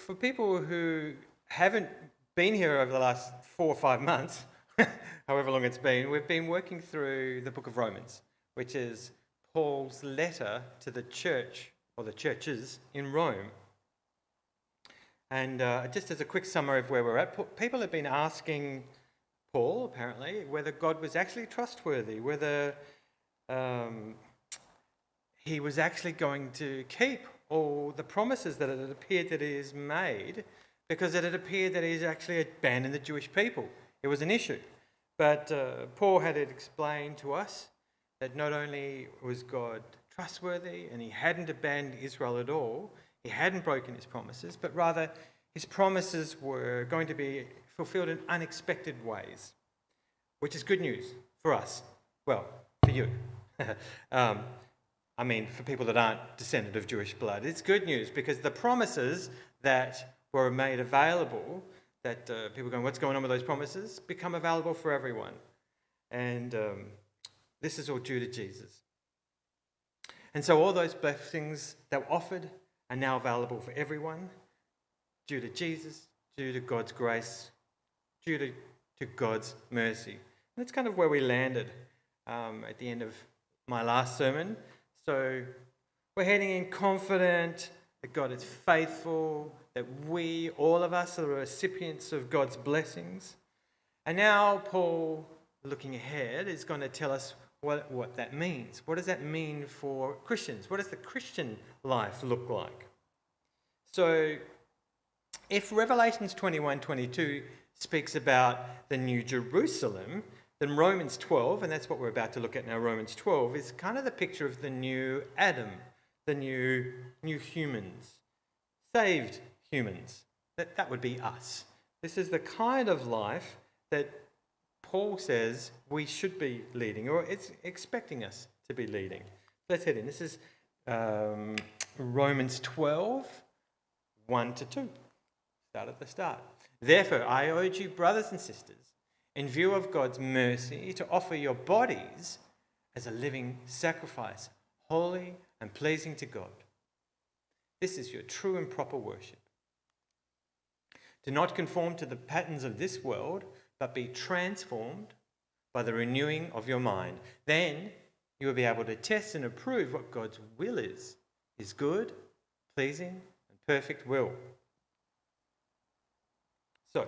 for people who haven't been here over the last 4 or 5 months, however long it's been, we've been working through the book of Romans, which is Paul's letter to the church, or the churches in Rome. And just as a quick summary of where we're at, people have been asking Paul, apparently, whether God was actually trustworthy, whether he was actually going to keep all the promises that it had appeared that he has made, because it had appeared that he's actually abandoned the Jewish people. It was an issue. But Paul had it explained to us that not only was God trustworthy and he hadn't abandoned Israel at all, he hadn't broken his promises, but rather his promises were going to be fulfilled in unexpected ways, which is good news for us. Well, for you. For people that aren't descended of Jewish blood. It's good news because the promises that were made available, that people are going, what's going on with those promises, become available for everyone. And this is all due to Jesus. And so all those blessings that were offered are now available for everyone, due to Jesus, due to God's grace, due to God's mercy. And that's kind of where we landed at the end of my last sermon. So we're heading in confident that God is faithful, that we, all of us, are the recipients of God's blessings. And now Paul, looking ahead, is going to tell us what that means. What does that mean for Christians? What does the Christian life look like? So if Revelations 21:22 speaks about the New Jerusalem, then Romans 12, and that's what we're about to look at now, Romans 12, is kind of the picture of the new Adam, the new humans, saved humans. That would be us. This is the kind of life that Paul says we should be leading, or it's expecting us to be leading. Let's head in. This is Romans 12, 1-2. Start at the start. Therefore, I urge you, brothers and sisters, in view of God's mercy, to offer your bodies as a living sacrifice, holy and pleasing to God. This is your true and proper worship. Do not conform to the patterns of this world, but be transformed by the renewing of your mind. Then you will be able to test and approve what God's will is, his good, pleasing, and perfect will. So,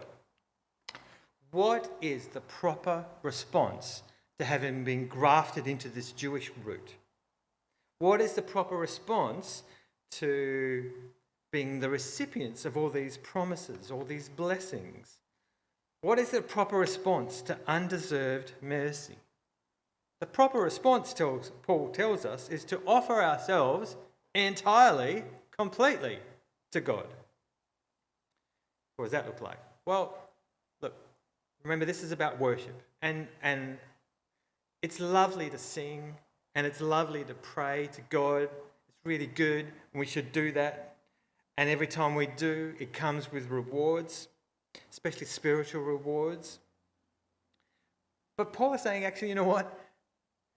what is the proper response to having been grafted into this Jewish root? What is the proper response to being the recipients of all these promises, all these blessings? What is the proper response to undeserved mercy? The proper response, Paul tells us, is to offer ourselves entirely, completely to God. What does that look like? Well, look, remember this is about worship. And it's lovely to sing and it's lovely to pray to God. It's really good and we should do that. And every time we do, it comes with rewards, especially spiritual rewards. But Paul is saying, actually, you know what?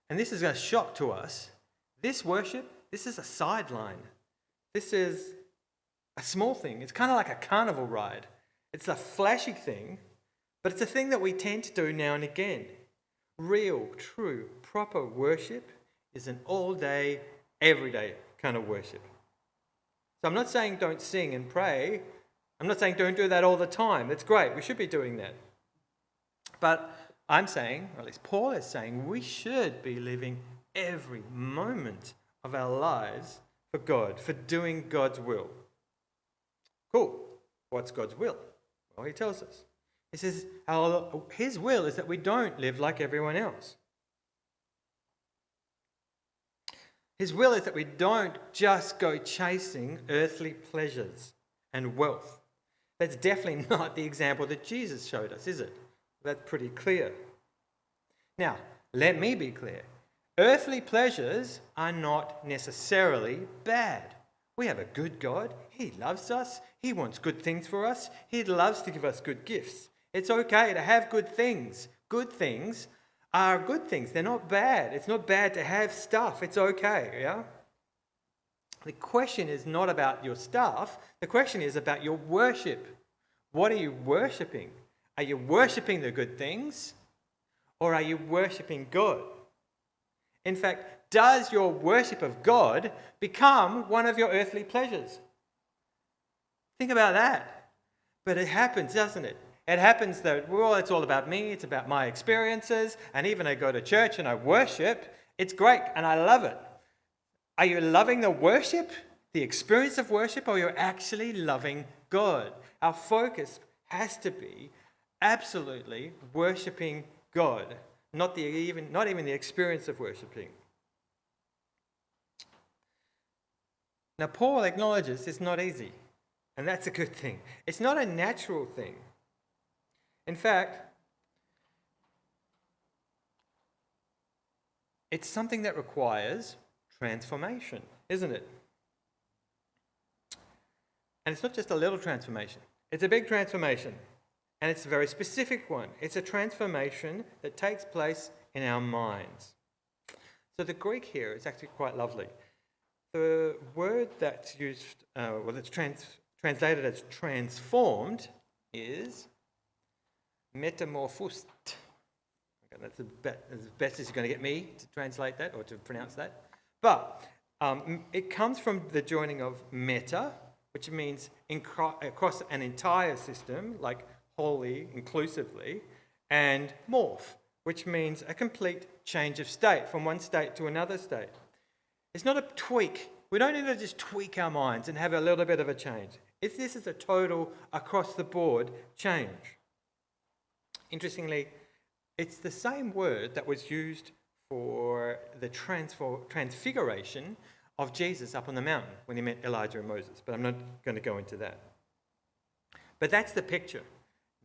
And this is a shock to us. This worship, this is a sideline. This is a small thing. It's kind of like a carnival ride. It's a flashy thing, but it's a thing that we tend to do now and again. Real, true, proper worship is an all-day, everyday kind of worship. So I'm not saying don't sing and pray. I'm not saying don't do that all the time. That's great. We should be doing that. But I'm saying, or at least Paul is saying, we should be living every moment of our lives for God, for doing God's will. Cool. What's God's will? Well, he tells us. He says his will is that we don't live like everyone else. His will is that we don't just go chasing earthly pleasures and wealth. That's definitely not the example that Jesus showed us, is it? That's pretty clear. Now, let me be clear. Earthly pleasures are not necessarily bad. We have a good God. He loves us. He wants good things for us. He loves to give us good gifts. It's okay to have good things. Good things are good things. They're not bad. It's not bad to have stuff. It's okay, yeah? The question is not about your stuff. The question is about your worship. What are you worshipping? Are you worshipping the good things, or are you worshipping God? In fact, does your worship of God become one of your earthly pleasures? Think about that. But it happens, doesn't it? It happens that, well, it's all about me, it's about my experiences, and even I go to church and I worship, it's great and I love it. Are you loving the worship, the experience of worship, or you're actually loving God? Our focus has to be absolutely worshipping God, not even the experience of worshipping. Now, Paul acknowledges it's not easy, and that's a good thing. It's not a natural thing. In fact, it's something that requires transformation, isn't it? And it's not just a little transformation. It's a big transformation, and it's a very specific one. It's a transformation that takes place in our minds. So the Greek here is actually quite lovely. The word that's used, that's translated as transformed is metamorphosed. Okay, that's as best as you're going to get me to translate that or to pronounce that. But it comes from the joining of meta, which means across an entire system, like wholly, inclusively, and morph, which means a complete change of state from one state to another state. It's not a tweak. We don't need to just tweak our minds and have a little bit of a change. This is a total, across-the-board change. Interestingly, it's the same word that was used for the transfiguration of Jesus up on the mountain when he met Elijah and Moses, but I'm not going to go into that. But that's the picture,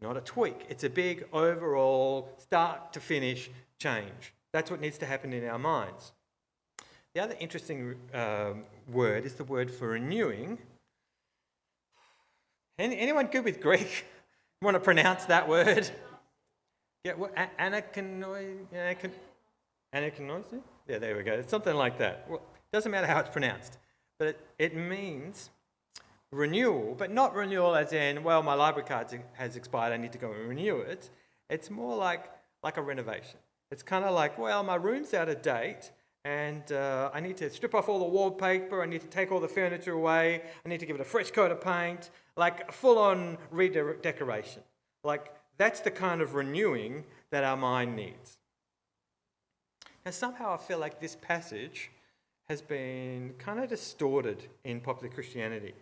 not a tweak. It's a big overall start to finish change. That's what needs to happen in our minds. The other interesting word is the word for renewing. Anyone good with Greek? Want to pronounce that word? Yeah, what? Anakinois? Yeah, there we go. It's something like that. Well, it doesn't matter how it's pronounced, but it means renewal, but not renewal as in, well, my library card has expired, I need to go and renew it. It's more like a renovation. It's kind of like, well, my room's out of date, and I need to strip off all the wallpaper, I need to take all the furniture away, I need to give it a fresh coat of paint, like a full-on redecoration. Like, that's the kind of renewing that our mind needs. Now, somehow I feel like this passage has been kind of distorted in popular Christianity.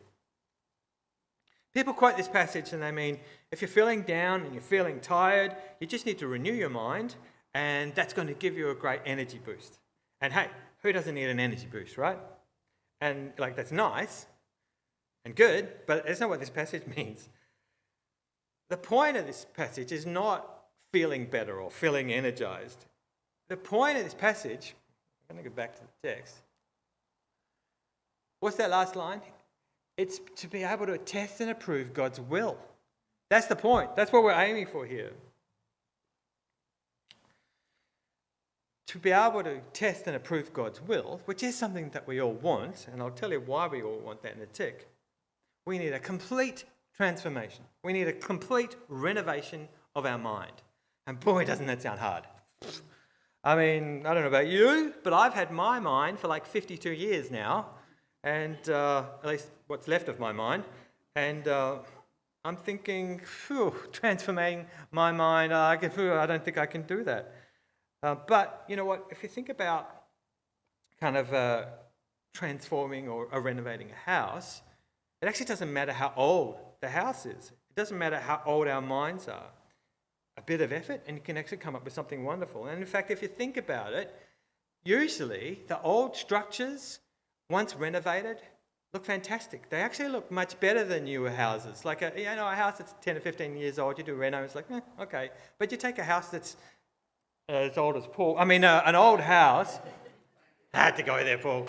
People quote this passage and they mean, if you're feeling down and you're feeling tired, you just need to renew your mind, and that's going to give you a great energy boost. And hey, who doesn't need an energy boost, right? And that's nice and good, but that's not what this passage means. The point of this passage is not feeling better or feeling energized. The point of this passage, I'm going to go back to the text. What's that last line? It's to be able to test and approve God's will. That's the point. That's what we're aiming for here. To be able to test and approve God's will, which is something that we all want, and I'll tell you why we all want that in a tick, we need a complete transformation. We need a complete renovation of our mind. And boy, doesn't that sound hard. I mean, I don't know about you, but I've had my mind for 52 years now, and at least what's left of my mind, and I'm thinking, transforming my mind, I don't think I can do that. But you know what, if you think about kind of transforming or renovating a house, it actually doesn't matter how old the house is. It doesn't matter how old our minds are. A bit of effort and you can actually come up with something wonderful. And in fact, if you think about it, usually the old structures, once renovated, look fantastic. They actually look much better than newer houses. Like a house that's 10 or 15 years old, you do reno, it's like, okay. But you take a house that's as old as Paul, an old house, I had to go there, Paul.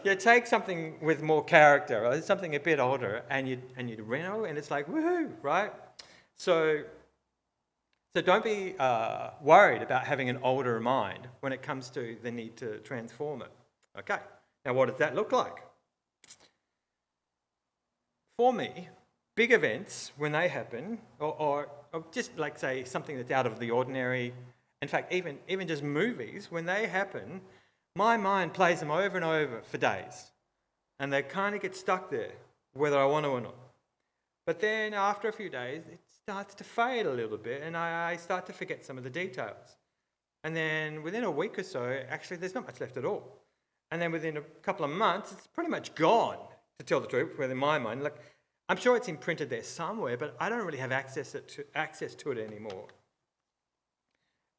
You take something with more character, or something a bit older, and you reno, and it's like, woohoo, right? So don't be worried about having an older mind when it comes to the need to transform it. Okay, now what does that look like? For me, big events, when they happen, or just like, say, something that's out of the ordinary, in fact, even just movies, when they happen, my mind plays them over and over for days. And they kind of get stuck there, whether I want to or not. But then after a few days, it starts to fade a little bit, and I start to forget some of the details. And then within a week or so, actually, there's not much left at all. And then within a couple of months, it's pretty much gone, to tell the truth, within my mind. Like, I'm sure it's imprinted there somewhere, but I don't really have access to it anymore.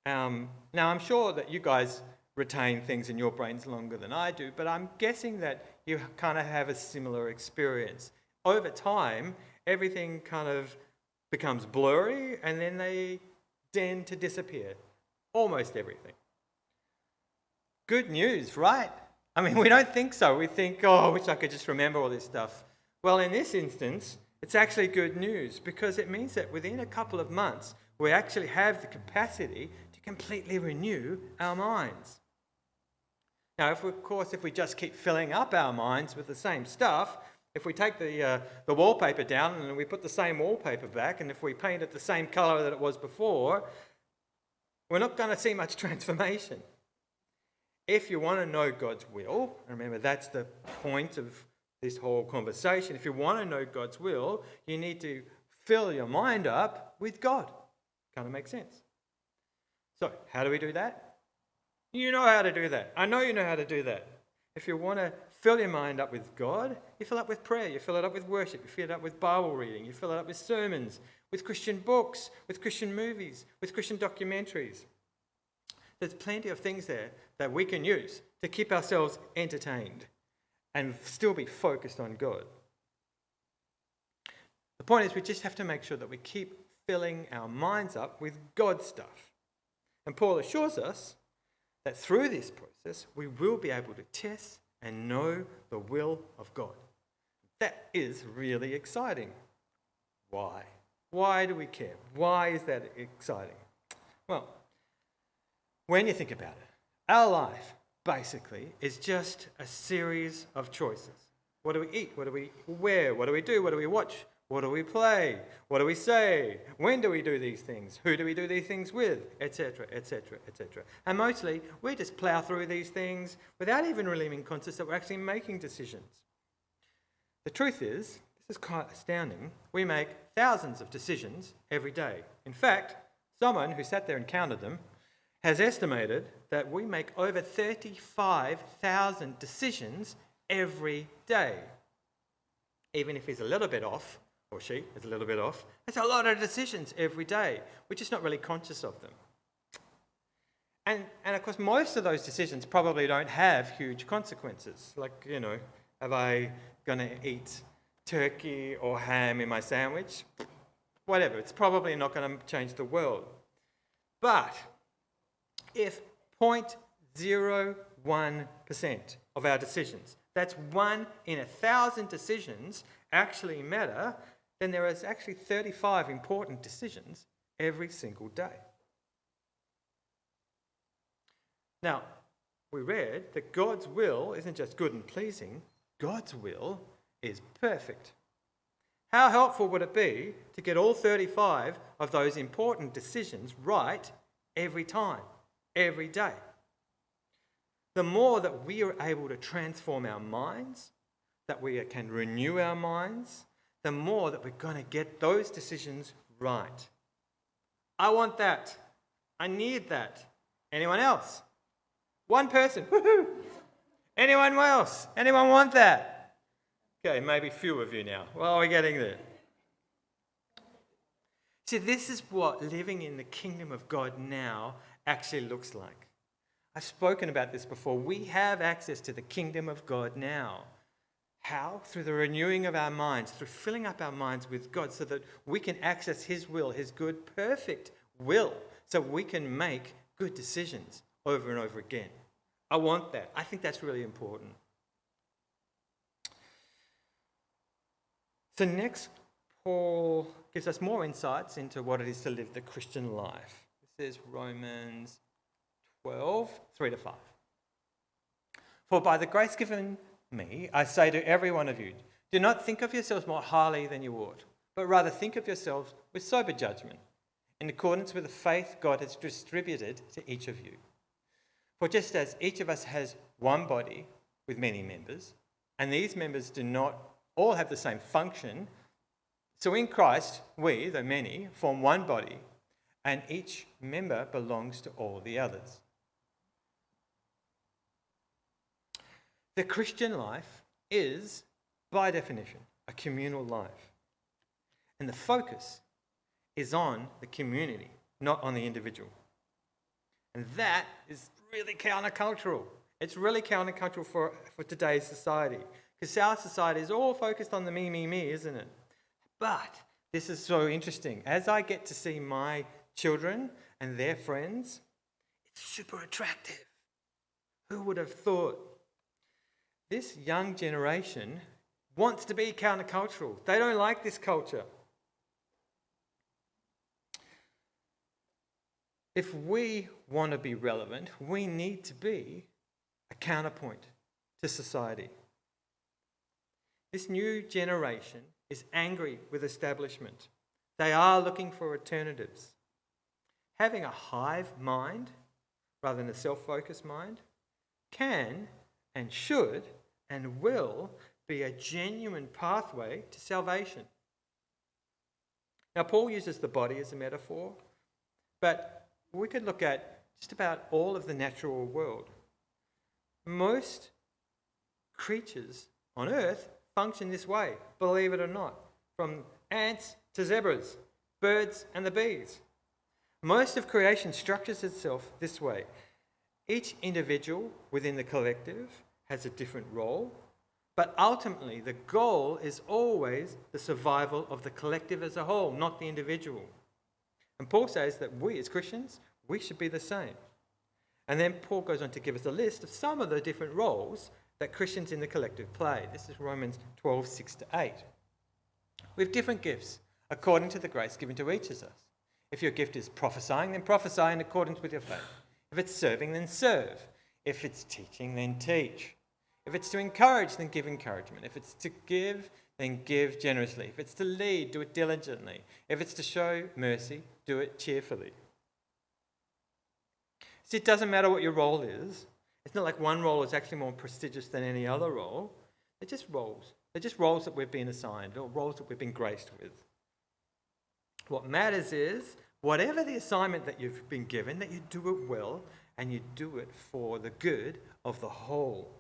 Now, I'm sure that you guys retain things in your brains longer than I do, but I'm guessing that you kind of have a similar experience. Over time, everything kind of becomes blurry, and then they tend to disappear. Almost everything. Good news, right? I mean, we don't think so. We think, oh, I wish I could just remember all this stuff. Well, in this instance, it's actually good news, because it means that within a couple of months, we actually have the capacity to completely renew our minds. Now, if we just keep filling up our minds with the same stuff, if we take the wallpaper down and we put the same wallpaper back, and if we paint it the same colour that it was before, we're not going to see much transformation. If you want to know God's will, remember that's the point of this whole conversation, if you want to know God's will, you need to fill your mind up with God. Kind of makes sense. So, how do we do that? You know how to do that. I know you know how to do that. If you want to fill your mind up with God, you fill it up with prayer, you fill it up with worship, you fill it up with Bible reading, you fill it up with sermons, with Christian books, with Christian movies, with Christian documentaries. There's plenty of things there that we can use to keep ourselves entertained and still be focused on God. The point is, we just have to make sure that we keep filling our minds up with God's stuff. And Paul assures us that through this process, we will be able to test and know the will of God. That is really exciting. Why? Why do we care? Why is that exciting? Well, when you think about it, our life basically is just a series of choices. What do we eat? What do we wear? What do we do? What do we watch? What do we play? What do we say? When do we do these things? Who do we do these things with? Etc., etc., etc. And mostly, we just plough through these things without even really being conscious that we're actually making decisions. The truth is, this is quite astounding, we make thousands of decisions every day. In fact, someone who sat there and counted them has estimated that we make over 35,000 decisions every day. Even if he's a little bit off, or she is a little bit off, that's a lot of decisions every day. We're just not really conscious of them. And of course, most of those decisions probably don't have huge consequences. Like, am I going to eat turkey or ham in my sandwich? Whatever, it's probably not going to change the world. But if 0.01% of our decisions, that's 1 in 1,000 decisions, actually matter, then there is actually 35 important decisions every single day. Now, we read that God's will isn't just good and pleasing, God's will is perfect. How helpful would it be to get all 35 of those important decisions right every time, every day? The more that we are able to transform our minds, that we can renew our minds, the more that we're going to get those decisions right. I want that. I need that. Anyone else? One person. Woohoo! Anyone else? Anyone want that? Okay, maybe few of you now. Well, we're getting there. See, this is what living in the kingdom of God now actually looks like. I've spoken about this before. We have access to the kingdom of God now. How? Through the renewing of our minds, through filling up our minds with God so that we can access His will, His good, perfect will, so we can make good decisions over and over again. I want that. I think that's really important. So next, Paul gives us more insights into what it is to live the Christian life. This is Romans 12, 3-5. For by the grace given me, I say to every one of you, Do not think of yourselves more highly than you ought, but rather think of yourselves with sober judgment, in accordance with the faith God has distributed to each of you. For just as each of us has one body with many members, and these members do not all have the same function, so in Christ we, though many, form one body, and each member belongs to all the others. The Christian life is, by definition, a communal life. And the focus is on the community, not on the individual. And that is really countercultural. It's really countercultural for today's society. Because our society is all focused on the me, isn't it? But this is so interesting. As I get to see my children and their friends, it's super attractive. Who would have thought? This young generation wants to be countercultural. They don't like this culture. If we want to be relevant, we need to be a counterpoint to society. This new generation is angry with establishment. They are looking for alternatives. Having a hive mind rather than a self-focused mind can and should and will be a genuine pathway to salvation. Now, Paul uses the body as a metaphor, but we could look at just about all of the natural world. Most creatures on earth function this way, believe it or not, from ants to zebras, birds and the bees. Most of creation structures itself this way. Each individual within the collective has a different role, but ultimately the goal is always the survival of the collective as a whole, not the individual. And Paul says that we as Christians, we should be the same. And then Paul goes on to give us a list of some of the different roles that Christians in the collective play. This is Romans 12, 6-8. We have different gifts according to the grace given to each of us. If your gift is prophesying, then prophesy in accordance with your faith. If it's serving, then serve. If it's teaching, then teach. If it's to encourage, then give encouragement. If it's to give, then give generously. If it's to lead, do it diligently. If it's to show mercy, do it cheerfully. See, it doesn't matter what your role is. It's not like one role is actually more prestigious than any other role. They're just roles. They're just roles that we've been assigned or roles that we've been graced with. What matters is, whatever the assignment that you've been given, that you do it well and you do it for the good of the whole.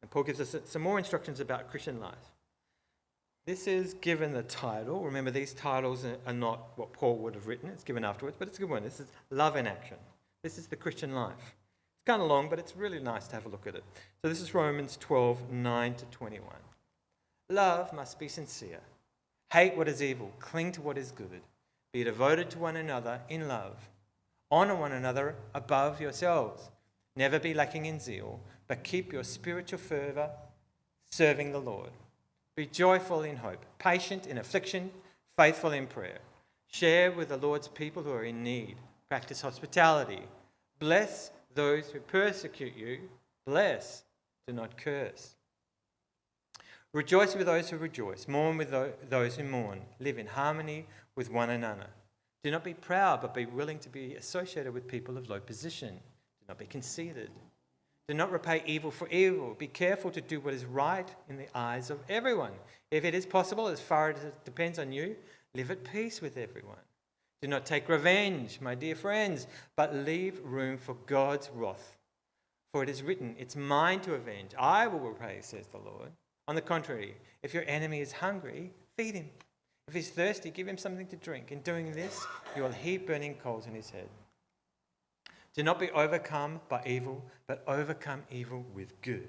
And Paul gives us some more instructions about Christian life. This is given the title. Remember, these titles are not what Paul would have written. It's given afterwards, but it's a good one. This is love in action. This is the Christian life. It's kind of long, but it's really nice to have a look at it. So this is Romans 12, 9-21. Love must be sincere. Hate what is evil. Cling to what is good. Be devoted to one another in love. Honour one another above yourselves. Never be lacking in zeal, but keep your spiritual fervour serving the Lord. Be joyful in hope, patient in affliction, faithful in prayer. Share with the Lord's people who are in need. Practice hospitality. Bless those who persecute you. Bless, do not curse. Rejoice with those who rejoice. Mourn with those who mourn. Live in harmony with one another. Do not be proud, but be willing to be associated with people of low position. Do not be conceited. Do not repay evil for evil. Be careful to do what is right in the eyes of everyone. If it is possible, as far as it depends on you, live at peace with everyone. Do not take revenge, my dear friends, but leave room for God's wrath. For it is written, it's mine to avenge. I will repay, says the Lord. On the contrary, if your enemy is hungry, feed him. If he's thirsty, give him something to drink. In doing this, you will heap burning coals in his head. Do not be overcome by evil, but overcome evil with good.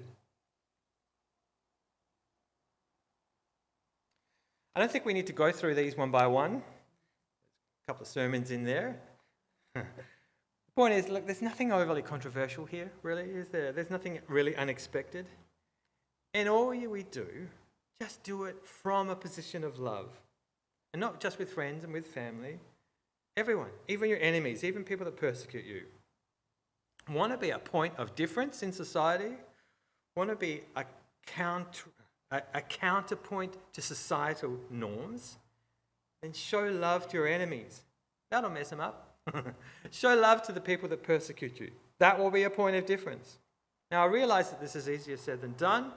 I don't think we need to go through these one by one. A couple of sermons in there. The point is, look, there's nothing overly controversial here, really, is there? There's nothing really unexpected. And all we do, just do it from a position of love. And not just with friends and with family. Everyone, even your enemies, even people that persecute you. Want to be a point of difference in society? Want to be a a counterpoint to societal norms, then show love to your enemies. That'll mess them up. Show love to the people that persecute you. That will be a point of difference. Now, I realize that this is easier said than done,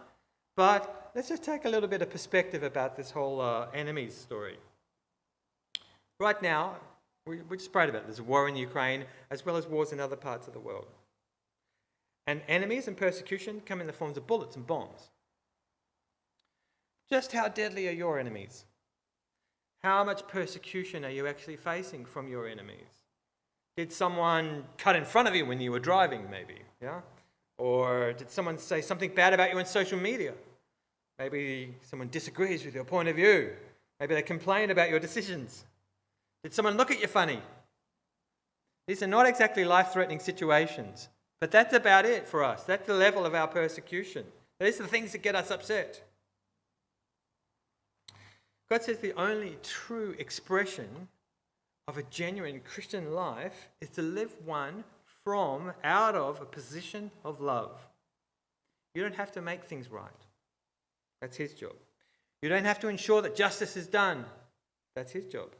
but let's just take a little bit of perspective about this whole enemies story. Right now, we just prayed about it. There's a war in Ukraine, as well as wars in other parts of the world. And enemies and persecution come in the forms of bullets and bombs. Just how deadly are your enemies? How much persecution are you actually facing from your enemies? Did someone cut in front of you when you were driving, maybe? Yeah? Or did someone say something bad about you on social media? Maybe someone disagrees with your point of view. Maybe they complain about your decisions. Did someone look at you funny? These are not exactly life-threatening situations, but that's about it for us. That's the level of our persecution. These are the things that get us upset. God says the only true expression of a genuine Christian life is to live one from, out of a position of love. You don't have to make things right. That's his job. You don't have to ensure that justice is done. That's his job.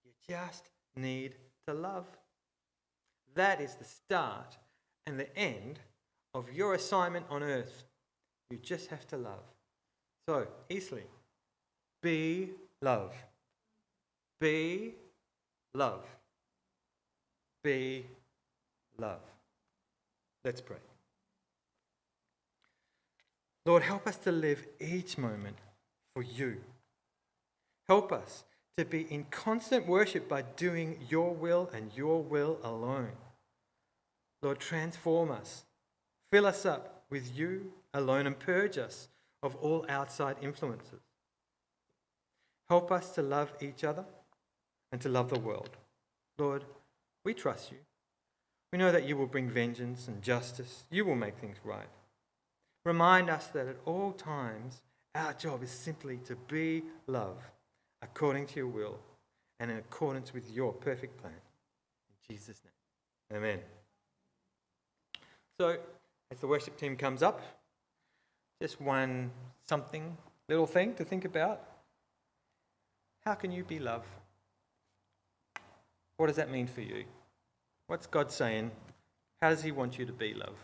You just need to love. That is the start and the end of your assignment on earth. You just have to love. So, Eastleigh, be love. Be love. Be love. Let's pray. Lord, help us to live each moment for you. Help us to be in constant worship by doing your will and your will alone. Lord, transform us. Fill us up with you alone and purge us of all outside influences. Help us to love each other and to love the world. Lord, we trust you. We know that you will bring vengeance and justice. You will make things right. Remind us that at all times, our job is simply to be love according to your will and in accordance with your perfect plan. In Jesus' name, amen. So, as the worship team comes up, just one little thing to think about. How can you be love? What does that mean for you? What's God saying? How does he want you to be love?